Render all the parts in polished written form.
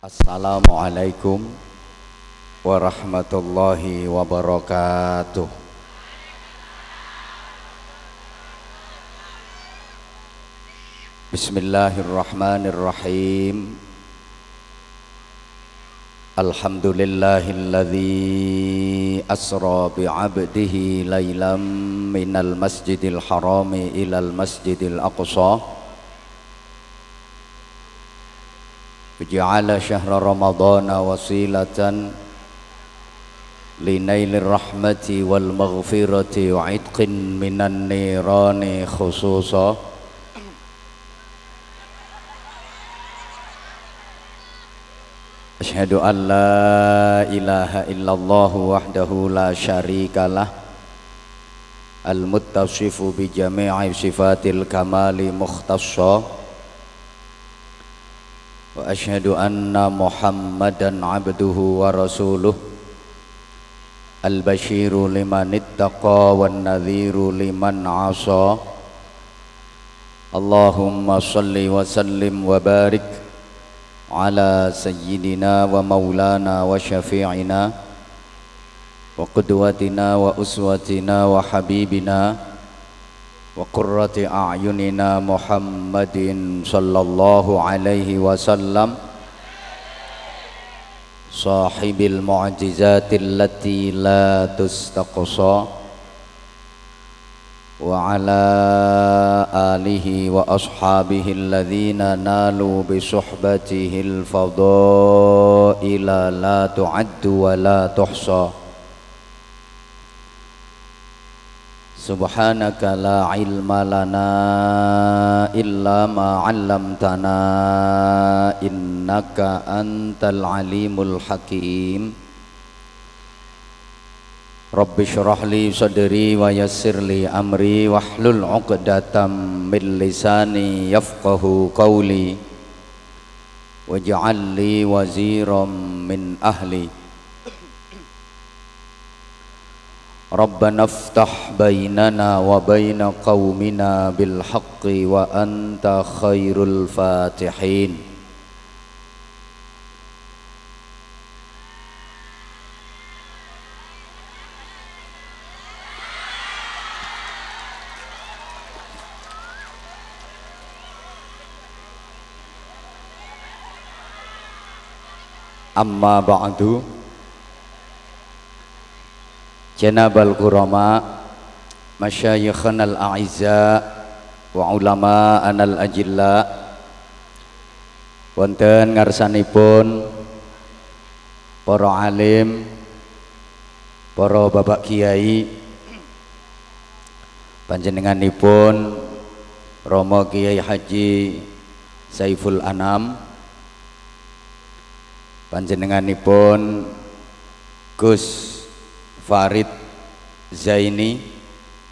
Assalamualaikum warahmatullahi wabarakatuh. Bismillahirrahmanirrahim. Alhamdulillahilladzi asra bi'abdihi laylam minal masjidil harami ilal masjidil aqsa. Ja'ala syahra ramadhana wasilatan linailir rahmati wal maghfirati wa itqin minan nirani khususa. Asyhadu an la ilaha illallah wahdahu la syarikalah al-muttasifu bi jami'i sifatil kamali mukhtassa. Wa asyhadu anna Muhammadan abduhu wa rasuluh al-basyiru liman ittaqa wan nadhiru liman 'asa. Allahumma shalli wa sallim wa barik ala sayyidina wa maulana wa syafi'ina wa qudwatina wa uswatina wa habibina wa qurrati a'yunina Muhammadin sallallahu alaihi wasallam sahibil mu'jizatil lati la tustaqsa wa ala alihi wa ashabihi alladhina nalu bi suhbatihil fadaila la tu'addu wa la tuhsa. Subhanaka la ilma lana illa ma 'allamtana innaka antal alimul hakim. Rabbi shrah li sadri wa yassir li amri wahlul 'uqdatam min lisani yafqahu qawli waj'al li waziran min ahli. Rabbana iftah bainana wa baina qaumina bil haqqi wa anta khairul fatihin. Amma ba'du. Janabal kurama masyayikhanal a'izza wa ulama anal ajilla wonten ngarsanipun para alim, para bapak kiai, panjenenganipun Romo Kiai Haji Saiful Anam, panjenenganipun Gus Farid Zaini,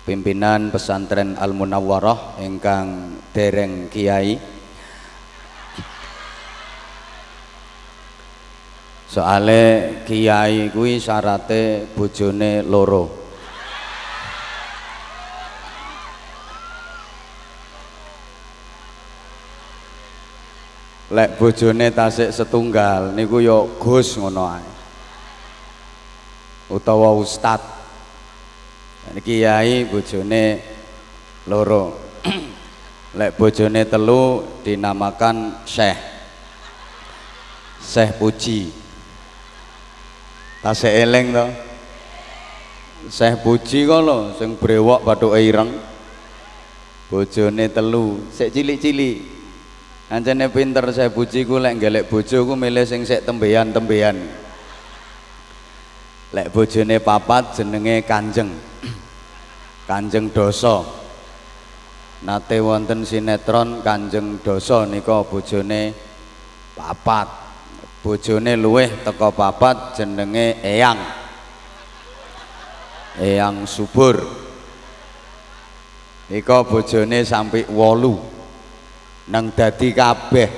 pimpinan pesantren Al Munawwarah ingkang dereng kiai. Soale kiai kuwi syarate bojone loro. Lek bojone tasik setunggal niku ya Gus ngono ae. Utawa ustad. Kiai bojone loro. Lek bojone telu dinamakan Syekh Puji. Tasih eling to. Syekh Puji kok lho sing brewok bathuke ireng. Bojone telu, sik cilik-cilik. Ancene pinter Syekh Puji ku lek golek bojo ku milih sing sik tembean-tembean. Lek bojone papat jenenge Kanjeng Doso. Nate wonten sinetron Kanjeng Doso nika bojone papat. Bojone luweh teko papat jenenge Eyang Subur. Nika bojone sampai 8 nang dadi kabeh.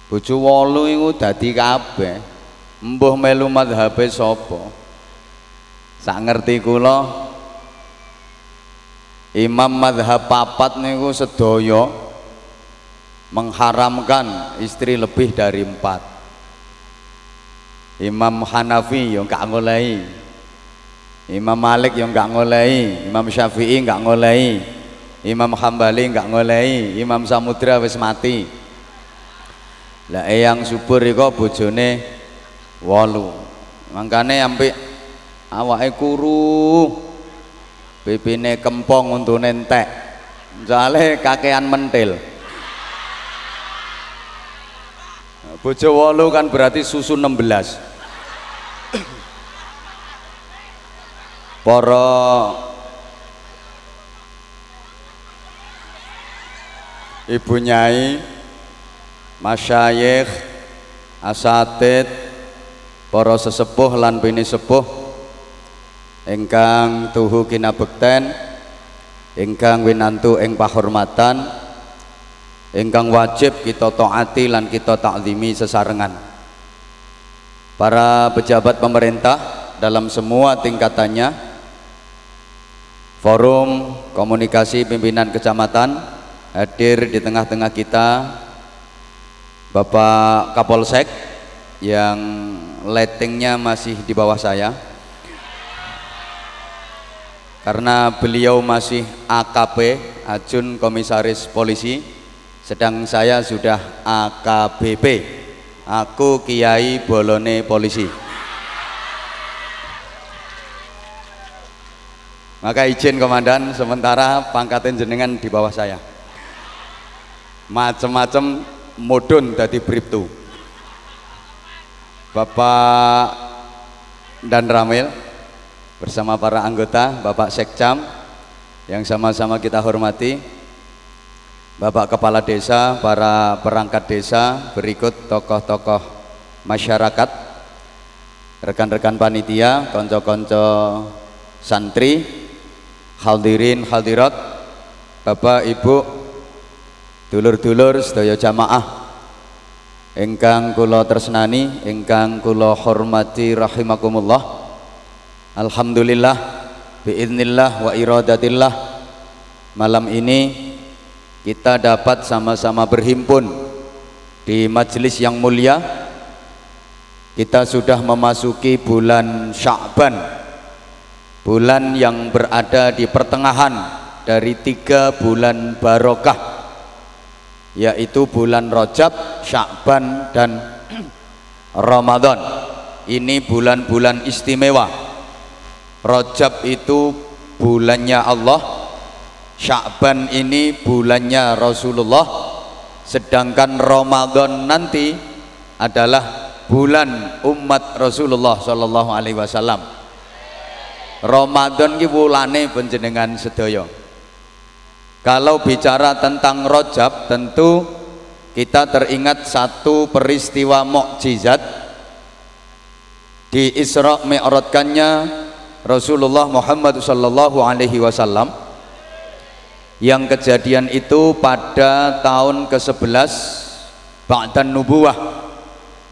Bojo 8 iku dadi kabeh. Mbuh melu madhabe sapa? Sak ngerti kula imam madhab papat niku sedaya mengharamkan istri lebih dari 4. Imam Hanafi yang gak ngolehi, Imam Malik yang gak ngolehi, Imam Syafi'i gak ngolehi, Imam Hambali gak ngolehi, Imam Samudra wis mati. Lah eyang subur iku bojone 8. Mangkane ambek awake kuru, pipine kempong untune entek. Jale kakean mentil. Bojo 8 kan berarti susu 16. Para ibu nyai, masyayikh, asatid, para sesepuh lan bini sepuh ingkang tuhu kinabekten, ingkang winantu ing pahormatan, ingkang wajib kita taati lan kita takzimi sesarengan. Para pejabat pemerintah dalam semua tingkatannya, forum komunikasi pimpinan kecamatan, hadir di tengah-tengah kita Bapak Kapolsek yang lightingnya masih di bawah saya karena beliau masih AKP, Ajun Komisaris Polisi, sedang saya sudah AKBP, aku Kiai Bolone Polisi. Maka izin komandan, sementara pangkatin jenengan di bawah saya. Macem-macem mudun dadi bribtu. Bapak dan Ramil bersama para anggota, Bapak Sekcam yang sama-sama kita hormati, Bapak Kepala Desa, para perangkat desa, berikut tokoh-tokoh masyarakat, rekan-rekan panitia, konco-konco santri, hadirin hadirat, Bapak Ibu, dulur-dulur sedaya jamaah ingkang kula tresnani, ingkang kula hormati rahimakumullah. Alhamdulillah biiznillah wa iradatillah, malam ini kita dapat sama-sama berhimpun di majelis yang mulia. Kita sudah memasuki bulan Sya'ban, bulan yang berada di pertengahan dari 3 bulan barokah, yaitu bulan Rajab, Sya'ban dan Ramadan. Ini bulan-bulan istimewa. Rajab itu bulannya Allah, Sya'ban ini bulannya Rasulullah, sedangkan Ramadan nanti adalah bulan umat Rasulullah sallallahu alaihi wasallam. Ramadan ki wulane panjenengan sedaya. Kalau bicara tentang Rajab, tentu kita teringat satu peristiwa mukjizat di Isra Mi'rajkannya Rasulullah Muhammad sallallahu alaihi wasallam, yang kejadian itu pada tahun ke-11 Ba'dan Nubuwah,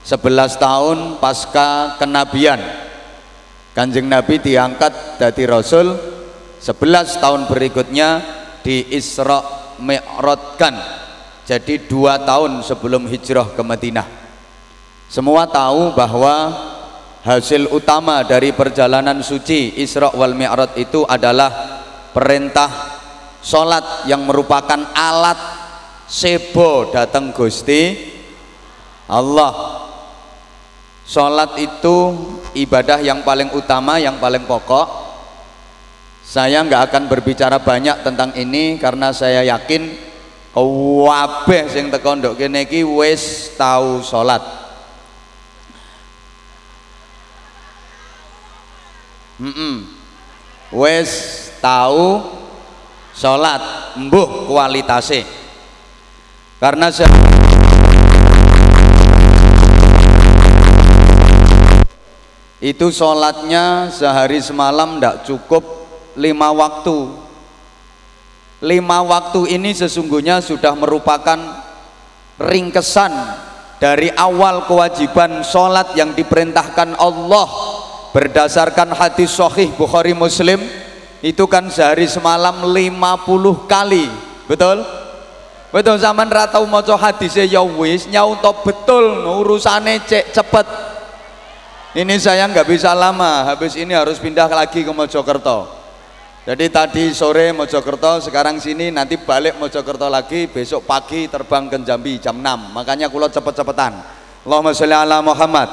11 tahun pasca kenabian. Kanjeng Nabi diangkat dari Rasul, 11 tahun berikutnya di Isra Mi'rajkan, jadi 2 tahun sebelum hijrah ke Madinah. Semua tahu bahwa hasil utama dari perjalanan suci Isra wal Mi'raj itu adalah perintah sholat yang merupakan alat sebo datang Gusti Allah. Sholat itu ibadah yang paling utama, yang paling pokok. Saya nggak akan berbicara banyak tentang ini karena saya yakin kabeh sing teko ndok kene iki wis tahu sholat. Wis tahu sholat, mbuh kualitasnya. Karena itu sholatnya sehari semalam tidak cukup 5 waktu. 5 waktu ini sesungguhnya sudah merupakan ringkesan dari awal kewajiban sholat yang diperintahkan Allah berdasarkan hadis sahih Bukhari Muslim. Itu kan sehari semalam 50 kali, betul? Betul zaman ra tau maca hadise ya wis nyauto betul urusane cek cepet. Ini saya nggak bisa lama, habis ini harus pindah lagi ke Mojokerto. Jadi tadi sore Mojokerto, sekarang sini, nanti balik Mojokerto lagi, besok pagi terbang ke Jambi jam 6. Makanya kulo cepet-cepetan. Allahumma sholli ala Muhammad.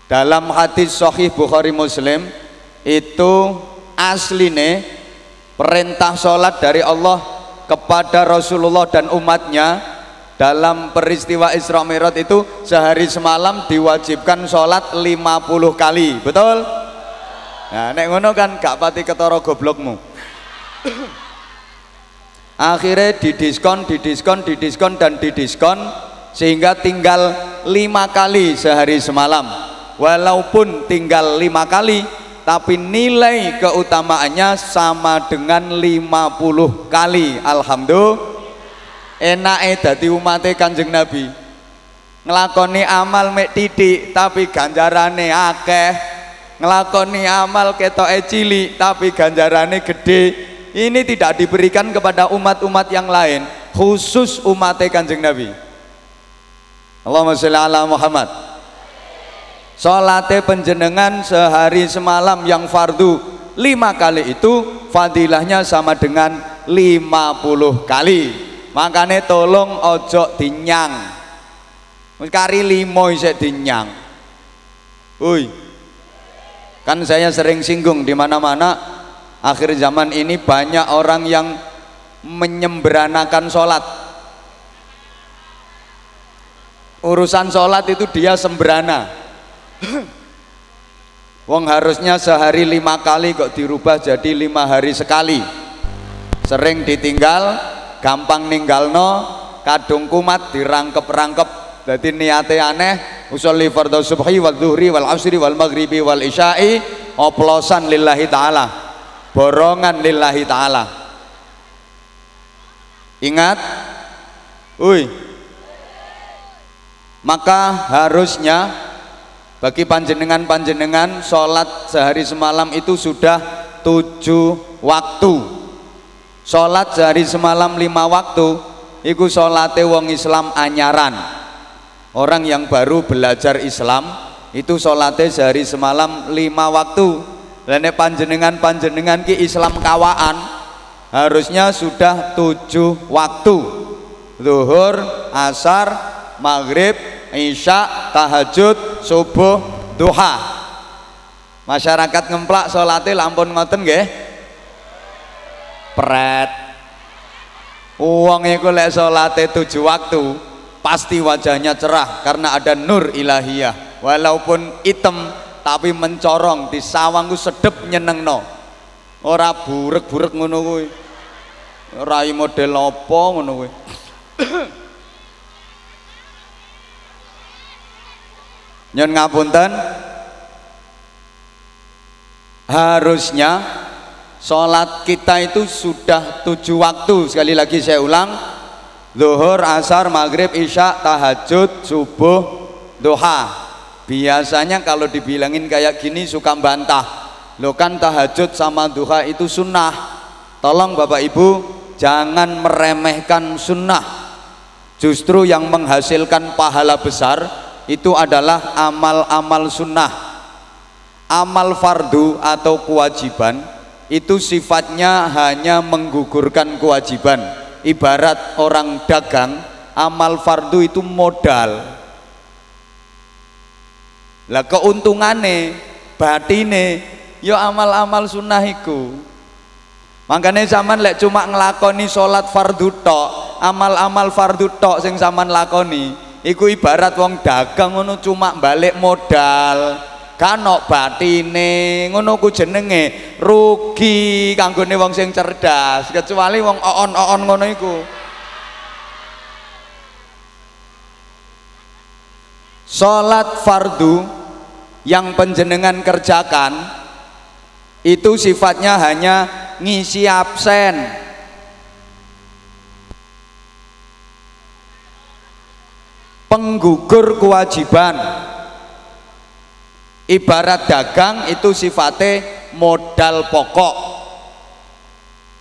Dalam hadis sahih Bukhari Muslim itu asline perintah sholat dari Allah kepada Rasulullah dan umatnya dalam peristiwa Isra Mi'raj itu sehari semalam diwajibkan sholat 50 kali, betul? Nah nek ngono kan gak pati ketara goblokmu. Akhirnya didiskon dan didiskon sehingga tinggal 5 kali sehari semalam. Walaupun tinggal 5 kali, tapi nilai keutamaannya sama dengan 50 kali. Alhamdulillah, enake dadi umate Kanjeng Nabi. Ngelakoni amal mek titik tapi ganjarane akeh. Ngelakoni amal ketoke cilik tapi ganjarane gede. Ini tidak diberikan kepada umat-umat yang lain, khusus umate Kanjeng Nabi. Allahumma sholli ala Muhammad. Salate penjenengan sehari semalam yang fardu 5 kali itu fadilahnya sama dengan 50 kali. Makanya tolong ojo dinyang. Kari 5 isek dinyang. Uy. Kan saya sering singgung di mana-mana akhir zaman ini banyak orang yang menyembranakan sholat. Urusan sholat itu dia sembrana. Wong harusnya sehari 5 kali kok dirubah jadi 5 hari sekali. Sering ditinggal, gampang ninggalno, kadung kumat dirangkep-rangkep. Jadi niate aneh, usolli fardhu subhi wal zuhri wal asri wal maghribi wal isya'i, oplosan lillahi ta'ala, borongan lillahi ta'ala. Ingat, maka harusnya bagi panjenengan sholat sehari semalam itu sudah 7 waktu. Sholat sehari semalam 5 waktu iku sholate wong Islam anyaran. Orang yang baru belajar Islam itu sholate sehari semalam 5 waktu. Dan panjenengan ki Islam kawaan harusnya sudah 7 waktu. Zuhur, asar, maghrib, isya, tahajud, subuh, duha. Masyarakat ngemplak salate lampun ngoten nggih. Pret. Wong iku lek salate 7 waktu pasti wajahnya cerah karena ada nur ilahiyah. Walaupun hitam tapi mencorong, di sawang ku sedep nyenengno. Ora burek-burek ngono kuwi. Rai model apa ngono kuwi. Nyon ngapunten, harusnya sholat kita itu sudah 7 waktu. Sekali lagi saya ulang, zuhur, asar, maghrib, isya, tahajud, subuh, duha. Biasanya kalau dibilangin kayak gini suka bantah, lo kan tahajud sama duha itu sunnah. Tolong Bapak Ibu jangan meremehkan sunnah. Justru yang menghasilkan pahala besar itu adalah amal-amal sunnah. Amal fardu atau kewajiban itu sifatnya hanya menggugurkan kewajiban. Ibarat orang dagang, amal fardu itu modal. Lah keuntungannya, batine, yo amal-amal sunnah iku. Makanya zaman lek cuma ngelakoni sholat fardu tok, amal-amal fardu tok sing zaman lakoni, iku ibarat wong dagang ngono cuma balik modal, kanok batine, ngono ku jenenge rugi kanggone wong sing cerdas, kecuali wong oon-oon ngono iku. Salat fardu yang panjenengan kerjakan itu sifatnya hanya ngisi absen. Penggugur kewajiban. Ibarat dagang itu sifatnya modal pokok.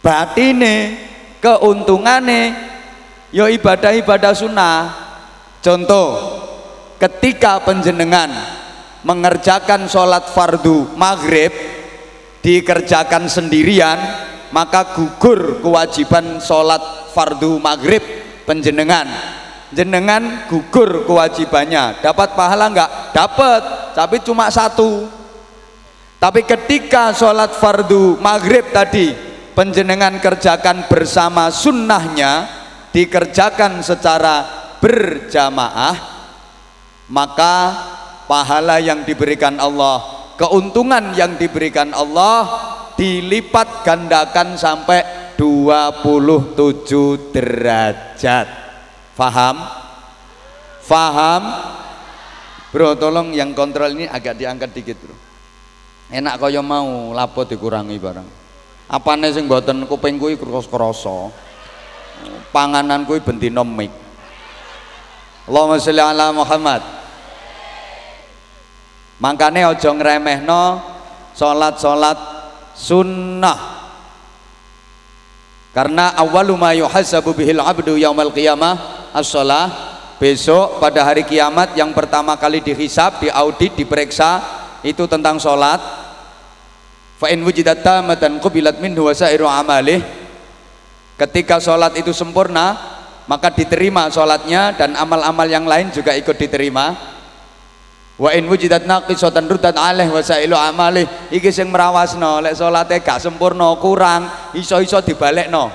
Batine Keuntungane ya ibadah-ibadah sunnah. Contoh, ketika panjenengan mengerjakan sholat fardu maghrib dikerjakan sendirian, maka gugur kewajiban sholat fardu maghrib panjenengan. Jenengan gugur kewajibannya. Dapat pahala enggak? Dapat, tapi cuma satu. Tapi ketika sholat fardu maghrib tadi panjenengan kerjakan bersama sunnahnya, dikerjakan secara berjamaah, maka pahala yang diberikan Allah, keuntungan yang diberikan Allah dilipat gandakan sampai 27 derajat. Faham? Faham? Bro, tolong yang kontrol ini agak diangkat dikit, bro. Enak kaya mau lapo dikurangi barang. Apane sing mboten kuping kuwi krasa-krasa. Panganan kuwi bendina mik. Allahumma sholli ala Muhammad. Makane aja ngremehno salat-salat sunnah. Karena awwalu ma yuhasabu bihil abdu yaumal qiyamah as-shalah. Besok pada hari kiamat yang pertama kali dihisab, diaudit, diperiksa itu tentang salat. Fa in wujidat tamatan qubilat minhu wa sa'iru amalih. Ketika salat itu sempurna, maka diterima salatnya dan amal-amal yang lain juga ikut diterima. Wa in wujidat naqisatan ruddat alaih wa sa'ilu amalih. Iki sing merawasno lek salate gak sempurna, kurang, iso-iso dibalekno.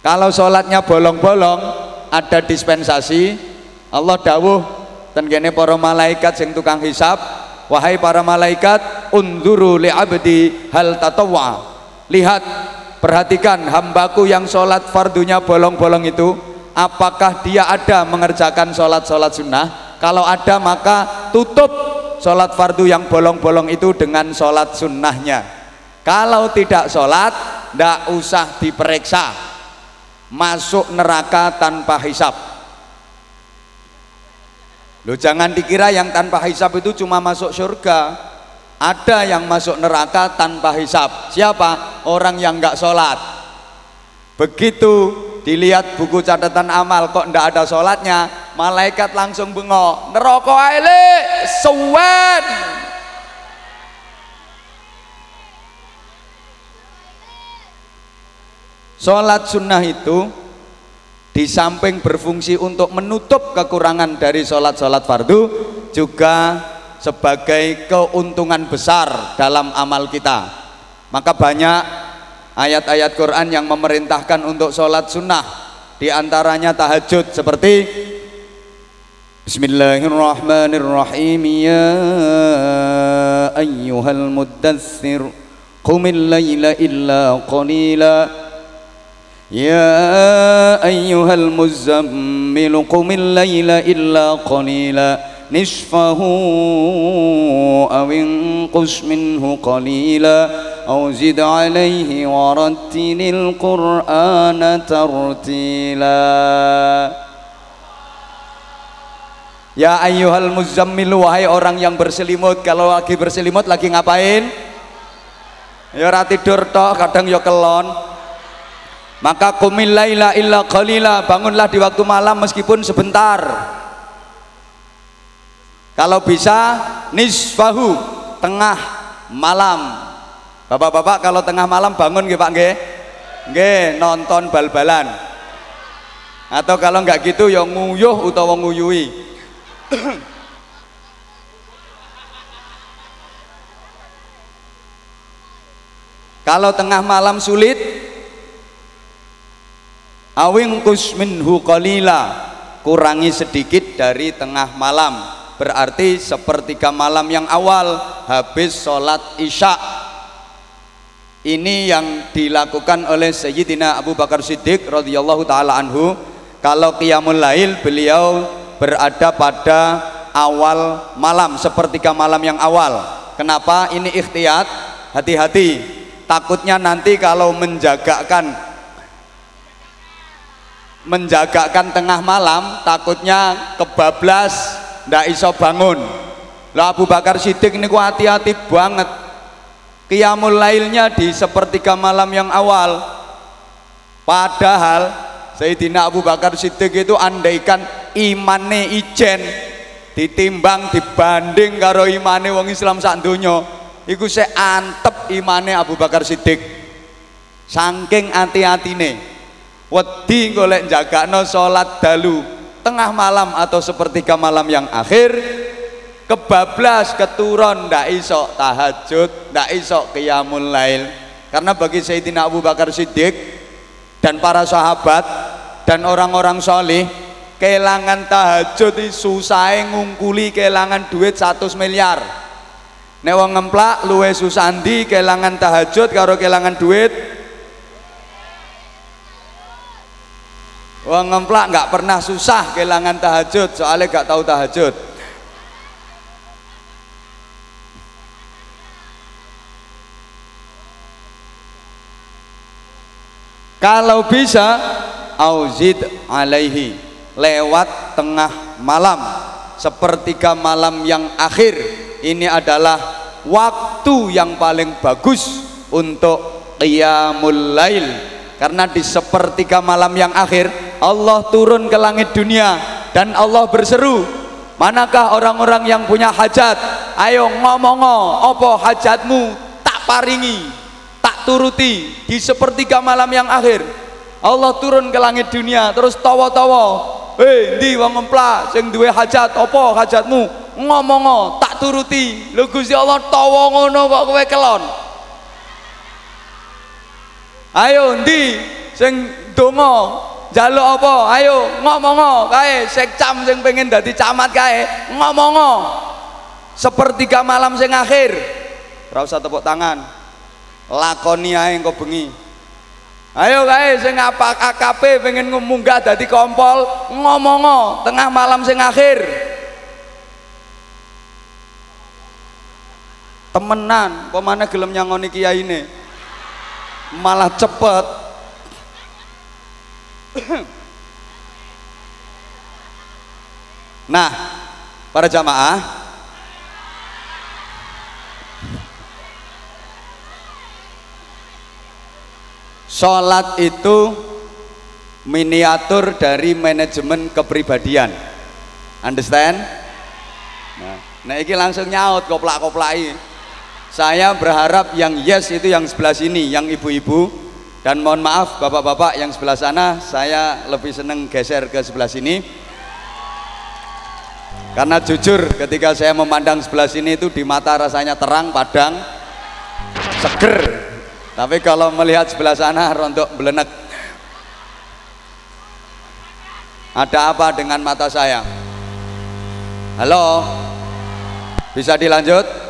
Kalau salatnya bolong-bolong, ada dispensasi. Allah dawuh ten kene para malaikat sing tukang hisab, wahai para malaikat, unzuru li abdi hal tatawwa. Lihat, perhatikan hambaku yang sholat fardunya bolong-bolong itu, apakah dia ada mengerjakan sholat-sholat sunnah? Kalau ada, maka tutup sholat fardu yang bolong-bolong itu dengan sholat sunnahnya. Kalau tidak sholat, tidak usah diperiksa, masuk neraka tanpa hisab. Loh, jangan dikira yang tanpa hisab itu cuma masuk surga. Ada yang masuk neraka tanpa hisab. Siapa? Orang yang nggak sholat. Begitu dilihat buku catatan amal kok ndak ada sholatnya, malaikat langsung bengok, neraka ae suwen. Sholat sunnah itu di samping berfungsi untuk menutup kekurangan dari sholat-sholat fardu, juga sebagai keuntungan besar dalam amal kita. Maka banyak ayat-ayat Quran yang memerintahkan untuk sholat sunnah, di antaranya tahajud, seperti Bismillahirrahmanirrahim, ya ayyuhal muddatsir qumil laila illa qalila. Ya ayyuhal muzammil qumil laila illa qalila nisfahu aw inqus minhu qalila aw zid alayhi warattilil qur'ana tartila. Ya ayyuhal muzammil, wahai orang yang berselimut. Kalau lagi berselimut lagi ngapain? Ya ora tidur tok, kadang ya kelon. Maka qumil laila illa qalila, bangunlah di waktu malam meskipun sebentar. Kalau bisa nisfahu, tengah malam. Bapak-bapak kalau tengah malam bangun nggih Pak nggih? Nggih, nonton bal-balan. Atau kalau nggak gitu ya nguyuh utawa nguyui. Kalau tengah malam sulit, awingkus minhu qalila, kurangi sedikit dari tengah malam, berarti sepertiga malam yang awal habis sholat isya. Ini yang dilakukan oleh Sayyidina Abu Bakar Siddiq radhiyallahu taala anhu. Kalau qiyamul lail, beliau berada pada awal malam, sepertiga malam yang awal. Kenapa? Ini ikhtiyat, hati-hati, takutnya nanti kalau menjagakan tengah malam, takutnya kebablas, ndak iso bangun. Lah Abu Bakar Siddiq ini hati-hati banget. Qiyamul lailnya di sepertiga malam yang awal. Padahal Sayyidina Abu Bakar Siddiq itu andaikan imane ijen ditimbang dibanding karo imane wong Islam sak donya, iku sik antep imane Abu Bakar Siddiq. Saking ati-atine wedi golek jagakno salat dalu tengah malam atau sepertiga malam yang akhir, kebablas keturun ndak iso tahajud, ndak iso qiyamul lail. Karena bagi Sayyidina Abu Bakar Siddiq dan para sahabat dan orang-orang soleh, kelangan tahajud susah ngungkuli kelangan duit 100 miliar. Nek wong ngemplak luwe susah ndi kelangan tahajud karo kelangan duit. Wong ngemplak nggak pernah susah kelangan tahajud, soalnya gak tahu tahajud. Kalau bisa auzid alaihi, lewat tengah malam, sepertiga malam yang akhir, ini adalah waktu yang paling bagus untuk qiyamul lail. Karena di sepertiga malam yang akhir Allah turun ke langit dunia dan Allah berseru, manakah orang-orang yang punya hajat? Ayo ngomongo, opo hajatmu tak paringi, tak turuti. Di sepertiga malam yang akhir Allah turun ke langit dunia terus tawa-tawa, ndi wong ngempla sing duwe hajat, opo hajatmu? Ngomongo tak turuti. Lho Gusti Allah tawa ngono kok kowe kelon. Ayo ndi sing donga njaluk apa? Ayo ngomongo kae sekcam sing pengen dadi camat kae ngomongo. Sepertiga malam sing akhir. Ora usah tepuk tangan. Lakoni ae engko bengi. Ayo kae sing apa AKP pengen munggah dadi kompol ngomongo tengah malam sing akhir. Temenan, pemane gelem nyangoni kiyaine. Malah cepet. Nah, para jamaah, sholat itu miniatur dari manajemen kepribadian. Understand? Nah ini langsung nyaut koplak-koplaki. Saya berharap yang yes itu yang sebelah sini, yang ibu-ibu, dan mohon maaf bapak-bapak yang sebelah sana, saya lebih seneng geser ke sebelah sini. Karena jujur ketika saya memandang sebelah sini itu di mata rasanya terang, padang, seger. Tapi kalau melihat sebelah sana rontok belenek. Ada apa dengan mata saya? Halo? Bisa dilanjut?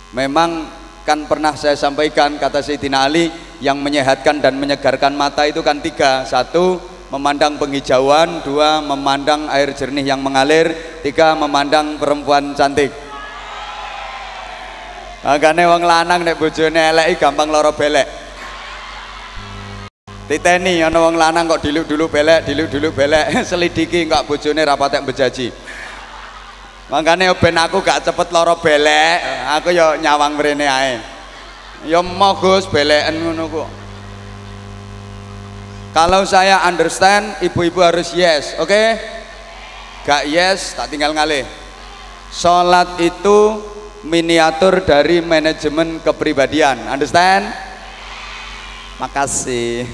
Memang kan pernah saya sampaikan, kata Sayyidina Ali, yang menyehatkan dan menyegarkan mata itu kan tiga. Satu, memandang penghijauan. Dua, memandang air jernih yang mengalir. Tiga, memandang perempuan cantik. Makanya wong lanang nek bojone elek gampang lara belek. Titeni ana wong lanang kok diluk-dulu belek, diluk-dulu belek, selidiki kok bojone ra patek bejaji. Makanya ben aku gak cepet lara belek, aku ya nyawang mrene ae. Ya mau Gus beleken ngono kok. Kalau saya understand, ibu-ibu harus yes, oke? Gak yes, tak tinggal ngalih. Sholat itu miniatur dari manajemen kepribadian, understand? Makasih.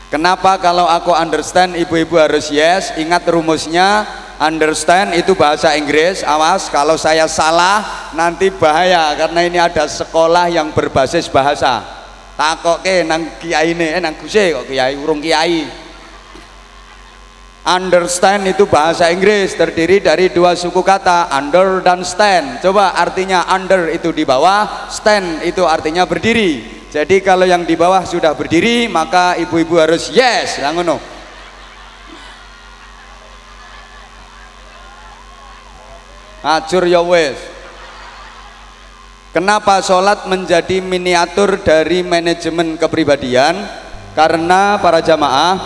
Kenapa kalau aku understand ibu-ibu harus yes? Ingat rumusnya, understand itu bahasa Inggris. Awas kalau saya salah nanti bahaya, karena ini ada sekolah yang berbasis bahasa. Takoke nang kiai ini, nang guse kok kiai, urung kiai. Understand itu bahasa Inggris, terdiri dari dua suku kata, under dan stand. Coba artinya under itu di bawah, stand itu artinya berdiri. Jadi kalau yang di bawah sudah berdiri, maka ibu-ibu harus yes, lah ngono. Acur ya wes. Kenapa sholat menjadi miniatur dari manajemen kepribadian? Karena para jamaah,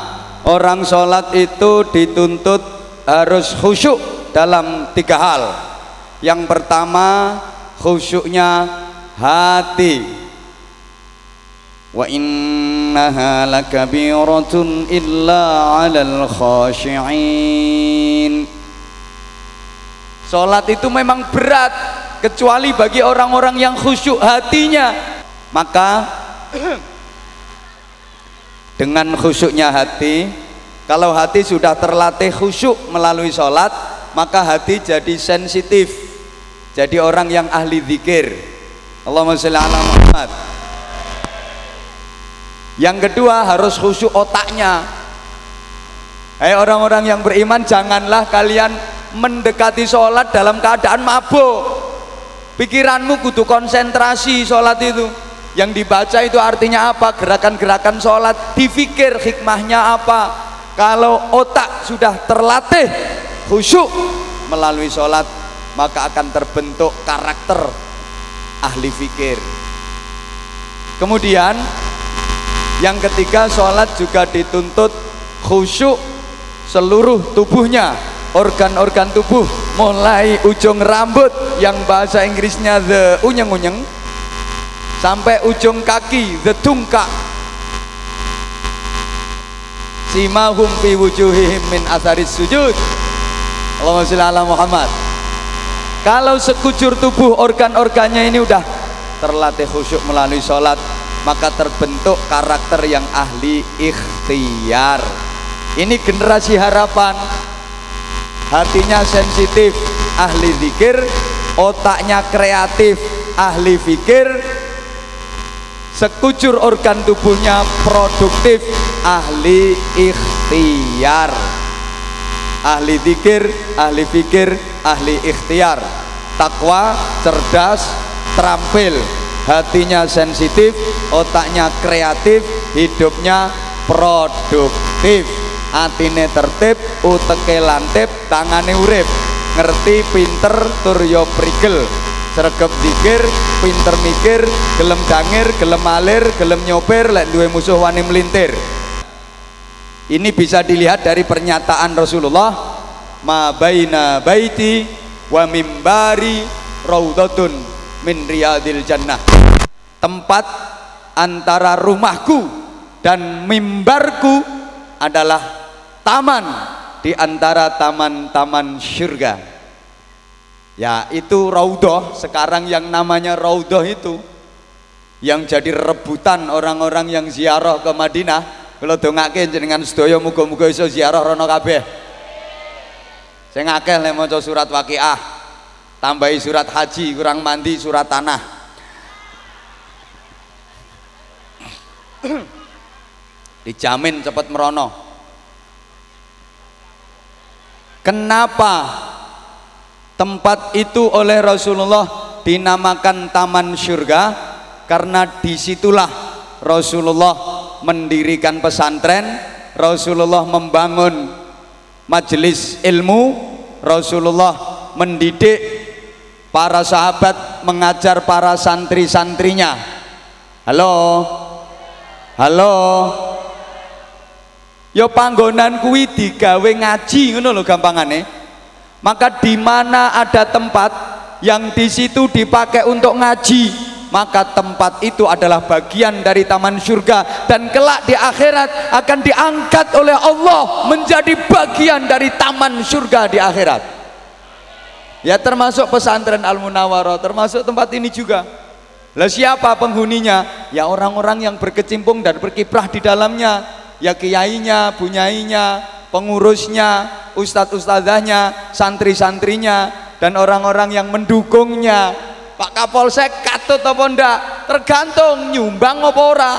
orang sholat itu dituntut harus khusyuk dalam tiga hal. Yang pertama, khusyuknya hati. wa innaha lakabiratun illa 'alal khashi'in. Salat itu memang berat kecuali bagi orang-orang yang khusyuk hatinya. Maka dengan khusyuknya hati, kalau hati sudah terlatih khusyuk melalui salat, maka hati jadi sensitif, jadi orang yang ahli zikir. Allahumma sholli ala Muhammad. Yang kedua, harus khusyuk otaknya. Hai orang-orang yang beriman, janganlah kalian mendekati sholat dalam keadaan mabuk. Pikiranmu kudu konsentrasi sholat itu. Yang dibaca itu artinya apa, gerakan-gerakan sholat, difikir hikmahnya apa. Kalau otak sudah terlatih khusyuk melalui sholat, maka akan terbentuk karakter ahli fikir. Kemudian yang ketiga, sholat juga dituntut khusyuk seluruh tubuhnya, organ-organ tubuh, mulai ujung rambut yang bahasa Inggrisnya the unyeng-unyeng sampai ujung kaki the tungkak. Simahum fi wujuhihim min atharis sujud. Allahumma sholli ala Muhammad. Kalau sekujur tubuh organ-organnya ini udah terlatih khusyuk melalui sholat, maka terbentuk karakter yang ahli ikhtiar. Ini generasi harapan. Hatinya sensitif, ahli zikir, otaknya kreatif, ahli fikir, sekujur organ tubuhnya produktif, ahli ikhtiar. Ahli zikir, ahli fikir, ahli ikhtiar. Takwa, cerdas, terampil. Hatinya sensitif, otaknya kreatif, hidupnya produktif. Atine tertib, uteke lantip, tangane urip. Ngerti, pinter, tur yo prigel. Sregep zikir, pinter mikir, gelem dangir, gelem alir, gelem nyopir, lek duwe musuh wani melintir. Ini bisa dilihat dari pernyataan Rasulullah, ma baina baiti wa mimbari raudhatun min riyadil jannah. Tempat antara rumahku dan mimbarku adalah taman di antara taman-taman surga. Ya, itu raudhah. Sekarang yang namanya raudhah itu yang jadi rebutan orang-orang yang ziarah ke Madinah. Kalau dongake jenengan sedaya muga-muga iso ziarah rono kabeh. Sing akeh lek maca surat Waqiah, tambahi surat haji, kurang mandi surat tanah. Dijamin cepat merono. Kenapa tempat itu oleh Rasulullah dinamakan taman surga? Karena disitulah Rasulullah mendirikan pesantren, Rasulullah membangun majelis ilmu, Rasulullah mendidik para sahabat, mengajar para santri-santrinya. Halo, halo. Yo panggonan kuwi digawe ngaji, ngono lho gampangane. Maka di mana ada tempat yang di situ dipakai untuk ngaji, maka tempat itu adalah bagian dari taman surga, dan kelak di akhirat akan diangkat oleh Allah menjadi bagian dari taman surga di akhirat. Ya, termasuk pesantren Al-Munawwarah, termasuk tempat ini juga. Lah siapa penghuninya? Ya orang-orang yang berkecimpung dan berkiprah di dalamnya. Ya kiainya, bunyainya, pengurusnya, ustadz-ustadzahnya, santri-santrinya, dan orang-orang yang mendukungnya. Pak Kapolsek katut apa ndak? Tergantung nyumbang apa ora.